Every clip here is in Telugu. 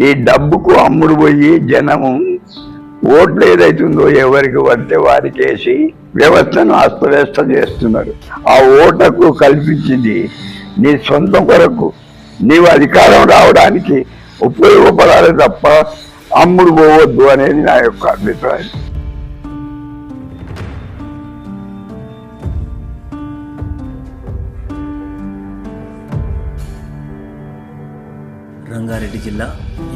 ఈ డబ్బుకు అమ్ముడు పోయి జనము ఓట్లు ఏదైతుందో ఎవరికి పడితే వారికి వేసి వ్యవస్థను అస్తవ్యస్త చేస్తున్నారు. ఆ ఓటకు కల్పించింది నీ సొంత కొరకు నీవు అధికారం రావడానికి ఉపయోగపడాలి తప్ప అమ్ముడు పోవద్దు అనేది నా యొక్క అభిప్రాయం. రంగారెడ్డి జిల్లా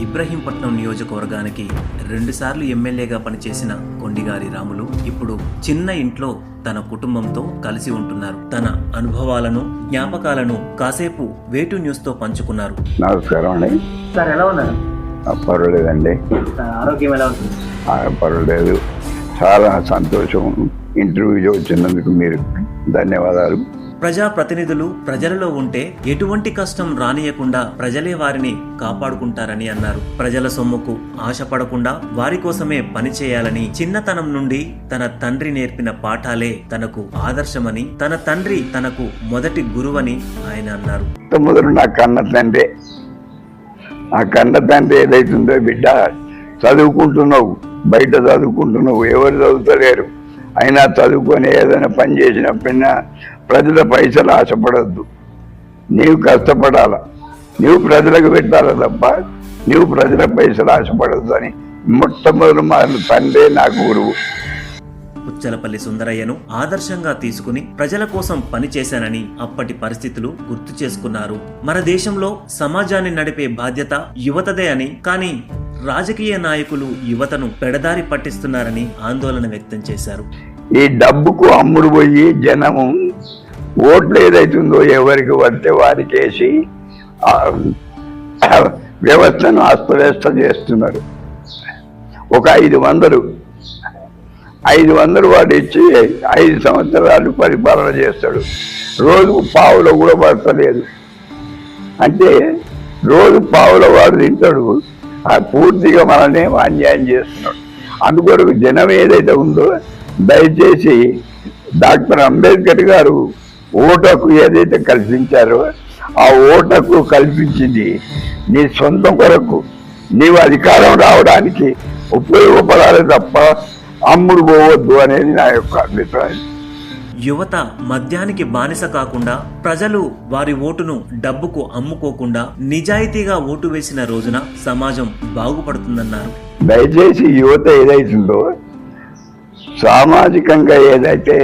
ఇబ్రహీంపట్నం నియోజకవర్గానికి 2 సార్లు ఎమ్మెల్యేగా పనిచేసిన కొండిగారి రాములు ఇప్పుడు చిన్న ఇంట్లో తన కుటుంబంతో కలిసి ఉంటున్నారు. తన అనుభవాలను, జ్ఞాపకాలను కాసేపు వేటు న్యూస్ తో పంచుకున్నారు. నమస్కారం అండి. సార్ ఎలా ఉన్నారు? పర్వాలేదండి. ఆరోగ్యం ఎలా ఉంటుంది? పర్వాలేదు, చాలా సంతోషం. ఇంటర్వ్యూ వచ్చినందుకు మీరు ధన్యవాదాలు. ప్రజాప్రతినిధులు ప్రజలలో ఉంటే ఎటువంటి కష్టం రానియకుండా ప్రజలే వారిని కాపాడుకుంటారని అన్నారు. ప్రజల సొమ్ముకు ఆశపడకుండా వారి కోసమే పనిచేయాలని చిన్నతనం నుండి తన తండ్రి నేర్పిన పాఠాలే తనకు ఆదర్శమని, తన తండ్రి తనకు మొదటి గురువని ఆయన అన్నారు. మొదలు నా కన్న తండ్రి ఏదైతుందో, బిడ్డ చదువుకుంటున్నావు, బయట చదువుకుంటున్నావు, ఎవరు చదువుతలేరు, అయినా చదువుకొని ఏదైనా పని చేసినప్పుడైనా ప్రజల పైసలు ఆశపడద్దు, నీవు కష్టపడాల, నీవు ప్రజలకు పెట్టాలి తప్ప నీవు ప్రజల పైసలు ఆశపడద్దు అని మొట్టమొదటి మా తండ్రి నాకు గురువు. పుచ్చలపల్లి సుందరయ్యను ఆదర్శంగా తీసుకుని ప్రజల కోసం పనిచేశానని అప్పటి పరిస్థితులు గుర్తు చేసుకున్నారు. మన దేశంలో సమాజాన్ని నడిపే బాధ్యత యువతదే అని, కానీ రాజకీయ నాయకులు యువతను పెడదారి పట్టిస్తున్నారని ఆందోళన వ్యక్తం చేశారు. ఈ డబ్బుకు అమ్ముడు పోయి జనము ఓట్లు ఏదైతుందో ఎవరికి పడితే వారికి వేసి వ్యవస్థను అస్తవ్యస్త చేస్తున్నారు. ఒక 500 వాడు ఇచ్చి 5 సంవత్సరాలు పరిపాలన చేస్తాడు. రోజుకు పావులో కూడా పడతలేదు. అంటే రోజు పావుల వాడు తింటాడు, పూర్తిగా మనల్ని అన్యాయం చేస్తున్నాడు. అందుకొరకు జనం ఏదైతే ఉందో, దయచేసి డాక్టర్ అంబేద్కర్ గారు ఓటకు ఏదైతే కల్పించారో ఆ ఓటకు కల్పించింది నీ సొంత కొరకు నీవు అధికారం రావడానికి ఉపయోగపడాలి తప్ప అమ్ముడు పోవద్దు అనేది నా యొక్క అభిప్రాయం. యువత మద్యానికి బానిస కాకుండా, ప్రజలు వారి ఓటును డబ్బుకు అమ్ముకోకుండా నిజాయితీగా ఓటు వేసిన రోజున సమాజం బాగుపడుతుందన్నారు. దయచేసి యువత ఏదైతుందో, సామాజికంగా ఏదైతే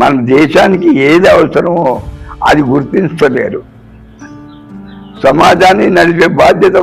మన దేశానికి ఏది అవసరమో అది గుర్తించలేరు. సమాజాన్ని నడిపే బాధ్యత